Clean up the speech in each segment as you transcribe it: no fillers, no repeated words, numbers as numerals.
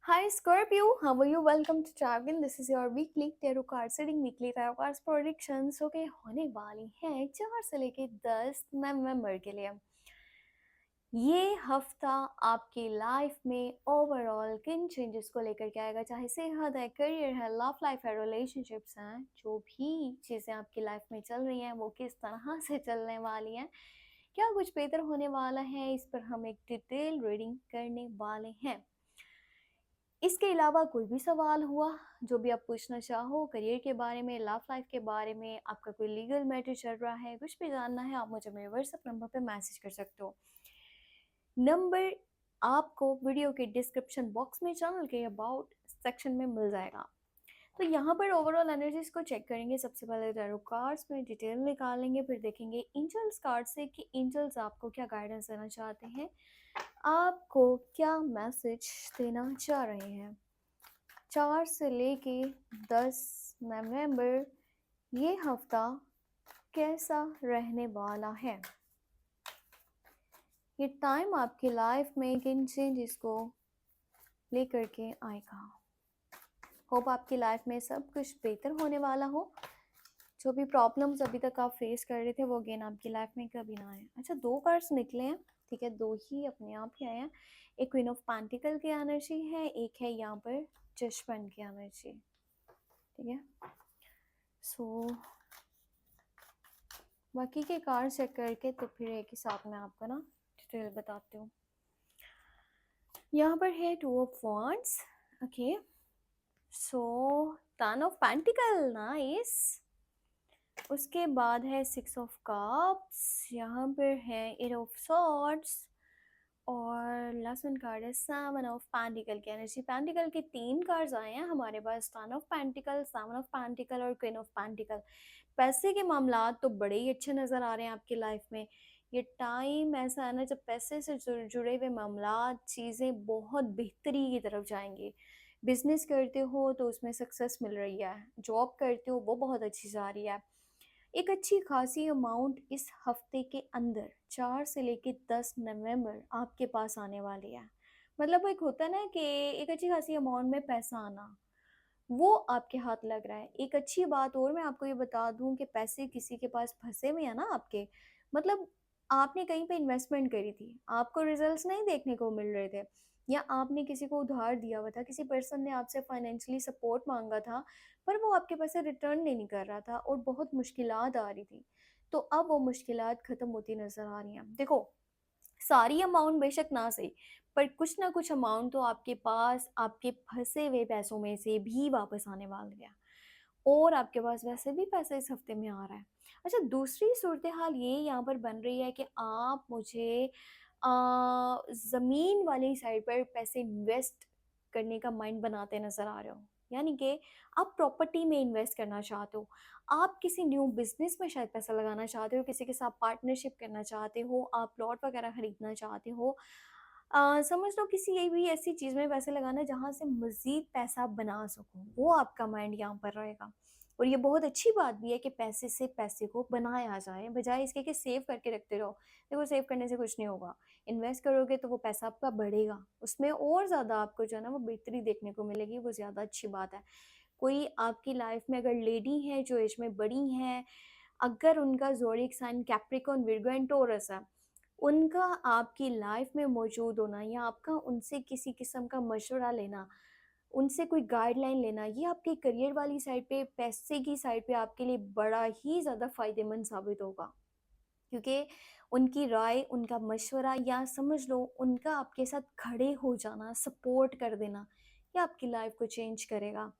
Hi Scorpio, how are you? Welcome to Travel. This is your weekly tarot card reading, weekly tarot cards predictions. Okay, होने वाली हैं 4 से लेके 10 नवंबर के लिए। ये हफ्ता आपकी लाइफ में ओवरऑल किन चेंजेस को लेकर के आएगा, चाहे सेहत है, करियर है, लव लाइफ है, रिलेशनशिप्स हैं, जो भी चीज़ें आपकी लाइफ में चल रही हैं वो किस तरह से चलने वाली हैं, क्या कुछ बेहतर होने वाला है, इस पर हम एक डिटेल रीडिंग करने वाले हैं। इसके अलावा कोई भी सवाल हुआ जो भी आप पूछना चाहो करियर के बारे में, लव लाइफ के बारे में, आपका कोई लीगल मैटर चल रहा है, कुछ भी जानना है, आप मुझे मेरे व्हाट्सएप नंबर पे मैसेज कर सकते हो। नंबर आपको वीडियो के डिस्क्रिप्शन बॉक्स में चैनल के अबाउट सेक्शन में मिल जाएगा। तो यहाँ पर ओवरऑल एनर्जीज को चेक करेंगे। सबसे पहले टैरो कार्ड्स में डिटेल निकालेंगे, फिर देखेंगे एंजल्स कार्ड से कि एंजल्स आपको क्या गाइडेंस देना चाहते हैं, आपको क्या मैसेज देना चाह रहे हैं। 4 से लेके 10 नवंबर ये हफ्ता कैसा रहने वाला है। ये टाइम आपकी लाइफ में किन चेंजेस को लेकर के आएगा। होप आपकी लाइफ में सब कुछ बेहतर होने वाला हो। जो भी प्रॉब्लम्स अभी तक आप फेस कर रहे थे वो अगेन आपकी लाइफ में कभी ना आए। अच्छा, 2 कार्ड्स निकले हैं, ठीक है, 2 ही अपने आप ही आए हैं। एक क्वीन ऑफ पेंटिकल की एनर्जी है, एक है यहाँ पर जजमेंट की एनर्जी, ठीक है। सो बाकी के कार्ड चेक करके तो फिर एक ही साथ में आपको ना डिटेल बताती हूँ। यहाँ पर है 2 of wands, okay. So 10 of pentacle, nice. उसके बाद है 6 ऑफ कप्स, यहाँ पर है 8 ऑफ सॉर्ड्स, और लास्ट वन कार्ड है 7 ऑफ पेंटिकल की एनर्जी। पेंटिकल के 3 कार्ड्स आए हैं हमारे पास, 10 ऑफ पेंटिकल, 7 ऑफ पेंटिकल और क्वीन ऑफ पेंटिकल। पैसे के मामला तो बड़े ही अच्छे नज़र आ रहे हैं आपकी लाइफ में। ये टाइम ऐसा है ना जब पैसे से जुड़े हुए मामला, चीज़ें बहुत बेहतरी की तरफ जाएंगी। बिजनेस करते हो तो उसमें सक्सेस मिल रही है, जॉब करते हो वो बहुत अच्छी जा रही है। एक अच्छी खासी अमाउंट इस हफ्ते के अंदर 4 से लेके 10 नवंबर आपके पास आने वाली है। मतलब एक होता है ना कि एक अच्छी खासी अमाउंट में पैसा आना, वो आपके हाथ लग रहा है। एक अच्छी बात और मैं आपको ये बता दूं कि पैसे किसी के पास फंसे हुए हैं ना आपके, मतलब आपने कहीं पे इन्वेस्टमेंट करी थी, आपको रिजल्ट्स नहीं देखने को मिल रहे थे, या आपने किसी को उधार दिया हुआ था, किसी पर्सन ने आपसे फाइनेंशियली सपोर्ट मांगा था, पर वो आपके पास से रिटर्न नहीं कर रहा था और बहुत मुश्किलात आ रही थी। तो अब वो मुश्किलात ख़त्म होती नज़र आ रही हैं। देखो, सारी अमाउंट बेशक ना सही, पर कुछ ना कुछ अमाउंट तो आपके पास आपके फंसे हुए पैसों में से भी वापस आने वाली है, और आपके पास वैसे भी पैसा इस हफ्ते में आ रहा है। अच्छा, दूसरी सूरत हाल ये यहाँ पर बन रही है कि आप मुझे ज़मीन वाली साइड पर पैसे इन्वेस्ट करने का माइंड बनाते नज़र आ रहे हो, यानी कि आप प्रॉपर्टी में इन्वेस्ट करना चाहते हो, आप किसी न्यू बिजनेस में शायद पैसा लगाना चाहते हो, किसी के साथ पार्टनरशिप करना चाहते हो, आप प्लॉट वगैरह खरीदना चाहते हो। समझ लो किसी ये भी ऐसी चीज़ में पैसे लगाना जहाँ से मज़ीद पैसा बना सको, वो आपका माइंड यहाँ पर रहेगा। और ये बहुत अच्छी बात भी है कि पैसे से पैसे को बनाया जाए, बजाय इसके कि सेव करके रखते रहो। देखो, सेव करने से कुछ नहीं होगा, इन्वेस्ट करोगे तो वो पैसा आपका बढ़ेगा, उसमें और ज़्यादा आपको जो है ना वो बेहतरी देखने को मिलेगी, वो ज़्यादा अच्छी बात है। कोई आपकी लाइफ में अगर लेडी है जो एज में बड़ी हैं, अगर उनका zodiac sign Capricorn, Virgo and Taurus है, उनका आपकी लाइफ में मौजूद होना या आपका उनसे किसी किस्म का मशवरा लेना, उनसे कोई गाइडलाइन लेना, ये आपके करियर वाली साइड पे, पैसे की साइड पे आपके लिए बड़ा ही ज़्यादा फ़ायदेमंद साबित होगा। क्योंकि उनकी राय, उनका मशवरा, या समझ लो उनका आपके साथ खड़े हो जाना, सपोर्ट कर देना, ये आपकी लाइफ को चेंज करेगा।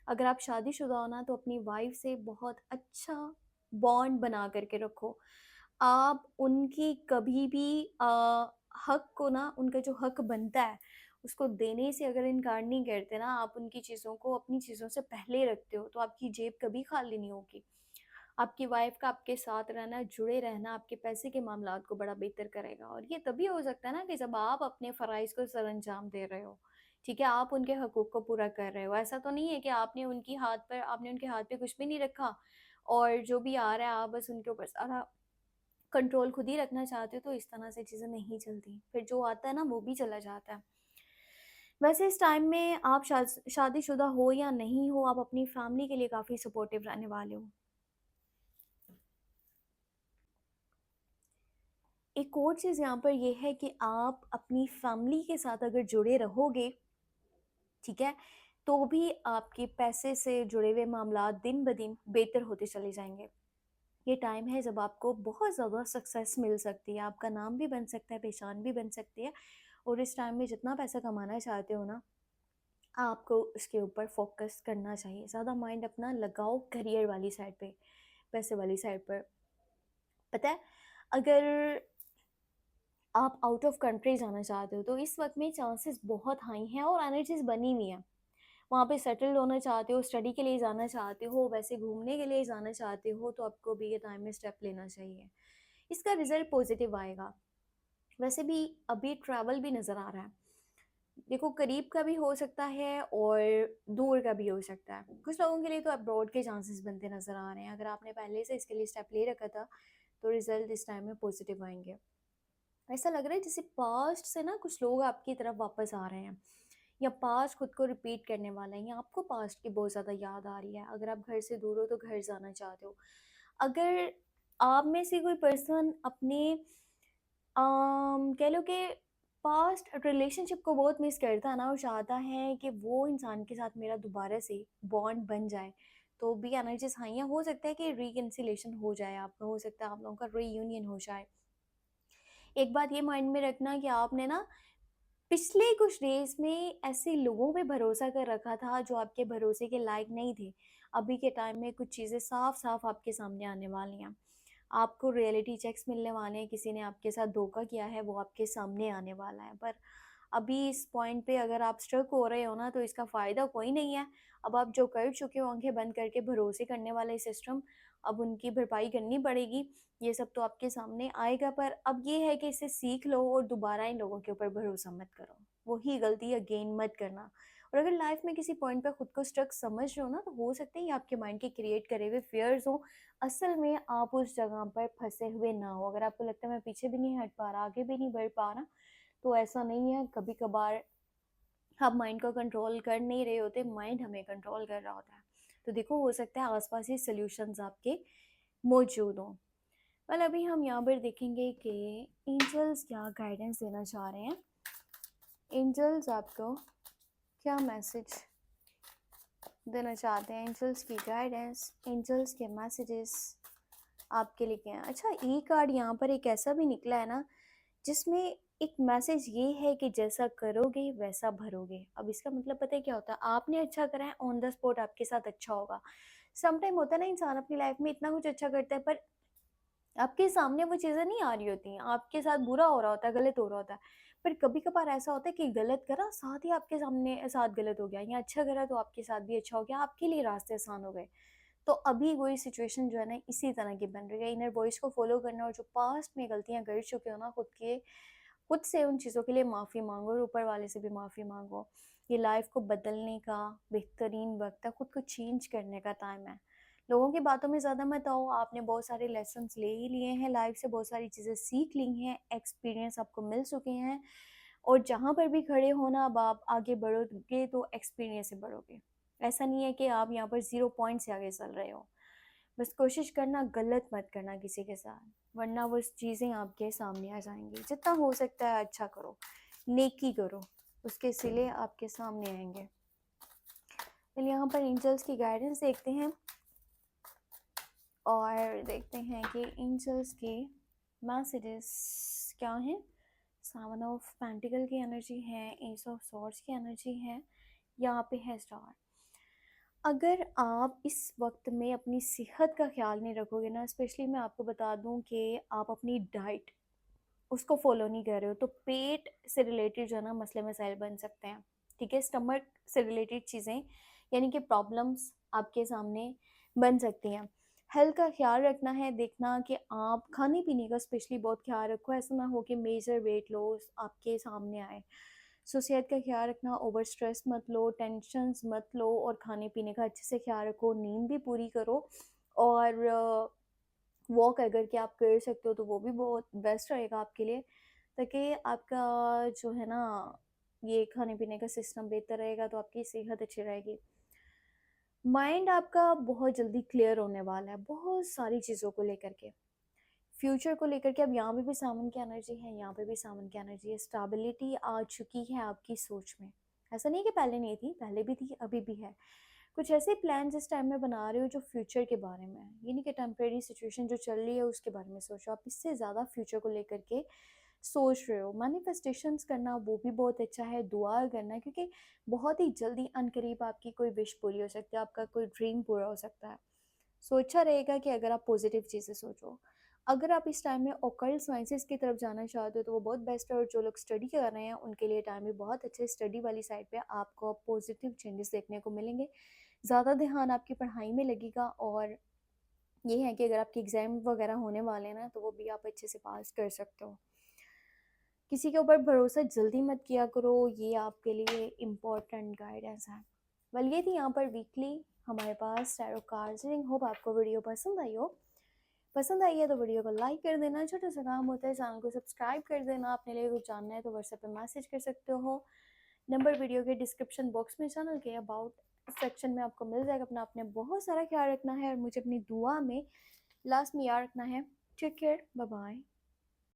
अगर आप शादीशुदा हो ना तो अपनी वाइफ से बहुत अच्छा बॉन्ड बना करके रखो। आप उनकी कभी भी हक को ना, उनका जो हक बनता है उसको देने से अगर इनकार नहीं करते ना, आप उनकी चीज़ों को अपनी चीज़ों से पहले रखते हो, तो आपकी जेब कभी खाली नहीं होगी। आपकी वाइफ का आपके साथ रहना, जुड़े रहना आपके पैसे के मामलात को बड़ा बेहतर करेगा, और ये तभी हो सकता है ना कि जब आप अपने फ़राइज़ को सरअंजाम दे रहे हो, ठीक है? आप उनके हकूक़ को पूरा कर रहे हो। ऐसा तो नहीं है कि आपने उनके हाथ पे कुछ भी नहीं रखा, और जो भी आ रहा है आप बस उनके ऊपर सारा कंट्रोल खुद ही रखना चाहते हो, तो इस तरह से चीज़ें नहीं चलती। फिर जो आता है ना वो भी चला जाता है। वैसे इस टाइम में आप शादीशुदा हो या नहीं हो, आप अपनी फैमिली के लिए काफ़ी सपोर्टिव रहने वाले हो। एक और चीज़ यहाँ पर ये है कि आप अपनी फैमिली के साथ अगर जुड़े रहोगे, ठीक है, तो भी आपके पैसे से जुड़े हुए मामलात दिन-ब-दिन बेहतर होते चले जाएँगे। ये टाइम है जब आपको बहुत ज़्यादा सक्सेस मिल सकती है, आपका नाम भी बन सकता है, पहचान भी बन सकती है, और इस टाइम में जितना पैसा कमाना चाहते हो ना, आपको उसके ऊपर फ़ोकस करना चाहिए। ज़्यादा माइंड अपना लगाओ करियर वाली साइड पे, पैसे वाली साइड पर। पता है, अगर आप आउट ऑफ कंट्री जाना चाहते हो, तो इस वक़्त में चांसेस बहुत हाई हैं और एनर्जीज़ बनी हुई हैं। वहाँ पे सेटल्ड होना चाहते हो, स्टडी के लिए जाना चाहते हो, वैसे घूमने के लिए जाना चाहते हो, तो आपको भी ये टाइम में स्टेप लेना चाहिए। इसका रिज़ल्ट पॉज़िटिव आएगा। वैसे भी अभी ट्रैवल भी नज़र आ रहा है। देखो, करीब का भी हो सकता है और दूर का भी हो सकता है। कुछ लोगों के लिए तो अब्रॉड के चांसेस बनते नज़र आ रहे हैं। अगर आपने पहले से इसके लिए स्टेप ले रखा था, तो रिज़ल्ट इस टाइम में पॉज़िटिव आएँगे। ऐसा लग रहा है जैसे पास्ट से ना कुछ लोग आपकी तरफ वापस आ रहे हैं, या पास्ट खुद को रिपीट करने वाला है, या आपको पास्ट की बहुत ज़्यादा याद आ रही है। अगर आप घर से दूर हो तो घर जाना चाहते हो। अगर आप में से कोई पर्सन अपने कह लो कि पास्ट रिलेशनशिप को बहुत मिस करता है ना, और चाहता है कि वो इंसान के साथ मेरा दोबारा से बॉन्ड बन जाए, तो भी एनर्जीज हाई हैं। हो सकता है कि रिकन्सिलेशन हो जाए आपका, हो सकता है आप लोगों का रीयूनियन हो जाए। एक बात ये माइंड में रखना कि आपने ना पिछले कुछ डेज़ में ऐसे लोगों पे भरोसा कर रखा था जो आपके भरोसे के लायक नहीं थे। अभी के टाइम में कुछ चीज़ें साफ-साफ आपके सामने आने वाली हैं। आपको रियलिटी चेक्स मिलने वाले हैं, किसी ने आपके साथ धोखा किया है, वो आपके सामने आने वाला है। पर अभी इस पॉइंट पे अगर आप स्टक हो रहे हो ना, तो इसका फ़ायदा कोई नहीं है। अब आप जो कर चुके हो आँखें बंद करके भरोसे करने वाले सिस्टम, अब उनकी भरपाई करनी पड़ेगी। ये सब तो आपके सामने आएगा, पर अब ये है कि इससे सीख लो और दोबारा इन लोगों के ऊपर भरोसा मत करो। वही गलती अगेन मत करना। और अगर लाइफ में किसी पॉइंट पे खुद को स्ट्रक समझ रहे हो ना, तो हो सकता है ये आपके माइंड के क्रिएट करे हुए फियर्स हों। असल में आप उस जगह पर फँसे हुए ना हो। अगर आपको लगता है मैं पीछे भी नहीं हट पा रहा, आगे भी नहीं बढ़ पा रहा, तो ऐसा नहीं है। कभी-कभार हम माइंड को कंट्रोल कर नहीं रहे होते, माइंड हमें कंट्रोल कर रहा होता है। तो देखो, हो सकता है आस-पास ही सॉल्यूशंस आपके मौजूद हों। वेल, अभी हम यहाँ पर देखेंगे कि एंजल्स क्या गाइडेंस देना चाह रहे हैं। एंजल्स आपको क्या मैसेज देना चाहते हैं, एंजल्स की गाइडेंस, एंजल्स के मैसेजेस आपके लिए क्या है। अच्छा, ई कार्ड यहाँ पर एक ऐसा भी निकला है ना, जिसमें एक मैसेज ये है कि जैसा करोगे वैसा भरोगे। अब इसका मतलब पता है क्या होता है, आपने अच्छा करा है, ऑन द स्पॉट आपके साथ अच्छा होगा। सम टाइम होता है ना, इंसान अपनी लाइफ में इतना कुछ अच्छा करता है, पर आपके सामने वो चीज़ें नहीं आ रही होती हैं, आपके साथ बुरा हो रहा होता है, गलत हो रहा होता है। पर कभी-कभार ऐसा होता है कि गलत करा, साथ ही आपके सामने साथ गलत हो गया, या अच्छा करा तो आपके साथ भी अच्छा हो गया, आपके लिए रास्ते आसान हो गए। तो अभी वही सिचुएशन जो है ना, इसी तरह की बन रही है। इनर वॉइस को फ़ॉलो करना, और जो पास्ट में गलतियाँ कर चुके हो ना, खुद से उन चीज़ों के लिए माफ़ी माँगो और ऊपर वाले से भी माफ़ी माँगो। ये लाइफ़ को बदलने का बेहतरीन वक़्त है, खुद को चेंज करने का टाइम है। लोगों की बातों में ज़्यादा मत आओ, आपने बहुत सारे लेसन्स ले ही लिए हैं, लाइफ़ से बहुत सारी चीज़ें सीख ली हैं, एक्सपीरियंस आपको मिल चुके हैं, और जहाँ पर भी खड़े हो ना, अब आप आगे बढ़ोगे तो एक्सपीरियंस से बढ़ोगे। ऐसा नहीं है कि आप यहाँ पर ज़ीरो पॉइंट से आगे चल रहे हो। बस कोशिश करना गलत मत करना किसी के साथ, वरना वो चीज़ें आपके सामने आ जाएँगी। जितना हो सकता है अच्छा करो, नेकी करो, उसके सिले आपके सामने आएँगे। चलिए, यहाँ पर एंजल्स की गाइडेंस देखते हैं, और देखते हैं कि एंजल्स के मैसेजेस क्या हैं। 7 ऑफ पेंटिकल की एनर्जी है, एस ऑफ सॉर्ड्स की एनर्जी है, यहाँ पे है स्टार। अगर आप इस वक्त में अपनी सेहत का ख्याल नहीं रखोगे ना, स्पेशली मैं आपको बता दूं कि आप अपनी डाइट उसको फॉलो नहीं कर रहे हो, तो पेट से रिलेटेड जो है ना मसले मसाइल बन सकते हैं। ठीक है, स्टमक से रिलेटेड चीज़ें, यानी कि प्रॉब्लम्स आपके सामने बन सकती हैं। हेल्थ का ख्याल रखना है, देखना कि आप खाने पीने का स्पेशली बहुत ख्याल रखो, ऐसा ना हो कि मेजर वेट लॉस आपके सामने आए। सो सेहत का ख्याल रखना, ओवर स्ट्रेस मत लो, टेंशन्स मत लो, और खाने पीने का अच्छे से ख्याल रखो, नींद भी पूरी करो, और वॉक अगर कि आप कर सकते हो तो वो भी बहुत बेस्ट रहेगा आपके लिए, ताकि आपका जो है ना ये खाने पीने का सिस्टम बेहतर रहेगा तो आपकी सेहत अच्छी रहेगी। माइंड आपका बहुत जल्दी क्लियर होने वाला है बहुत सारी चीज़ों को लेकर के, फ्यूचर को लेकर के। अब यहाँ पे भी सावन की एनर्जी है, यहाँ पे भी सावन की एनर्जी है, स्टेबिलिटी आ चुकी है आपकी सोच में। ऐसा नहीं है कि पहले नहीं थी, पहले भी थी, अभी भी है। कुछ ऐसे प्लान्स इस टाइम में बना रहे हो जो फ्यूचर के बारे में है, ये नहीं कि टेम्परेरी सिचुएशन जो चल रही है उसके बारे में सोचो, आप इससे ज़्यादा फ्यूचर को लेकर के सोच रहे हो। मैनिफेस्टेशंस करना वो भी बहुत अच्छा है, दुआ करना, क्योंकि बहुत ही जल्दी अनकरीब आपकी कोई विश पूरी हो सकती है, आपका कोई ड्रीम पूरा हो सकता है। सो अच्छा रहेगा कि अगर आप पॉजिटिव चीज़ें सोचो। अगर आप इस टाइम में ओकल्ट साइंसेस की तरफ जाना चाहते हो तो वो बहुत बेस्ट है, और जो लोग स्टडी कर रहे हैं उनके लिए टाइम भी बहुत अच्छे। स्टडी वाली साइड पे आपको पॉजिटिव चेंजेस देखने को मिलेंगे, ज़्यादा ध्यान आपकी पढ़ाई में लगेगा। और ये है कि अगर आपके एग्ज़ाम वगैरह होने वाले हैं ना तो वो भी आप अच्छे से पास कर सकते हो। किसी के ऊपर भरोसा जल्दी मत किया करो, ये आपके लिए इम्पोर्टेंट गाइडेंस है। वेल ये थी यहाँ पर वीकली हमारे पास टैरो कार्ड्स रीडिंग। होप आपको वीडियो पसंद आई हो। पसंद आई है तो वीडियो को लाइक कर देना, छोटा सा काम होता है, चैनल को सब्सक्राइब कर देना। अपने लिए कुछ जानना है तो व्हाट्सएप पे मैसेज कर सकते हो, नंबर वीडियो के डिस्क्रिप्शन बॉक्स में, चैनल के अबाउट सेक्शन में आपको मिल जाएगा। अपना आपने बहुत सारा ख्याल रखना है और मुझे अपनी दुआ में लास्ट में याद रखना है। Take care, bye bye.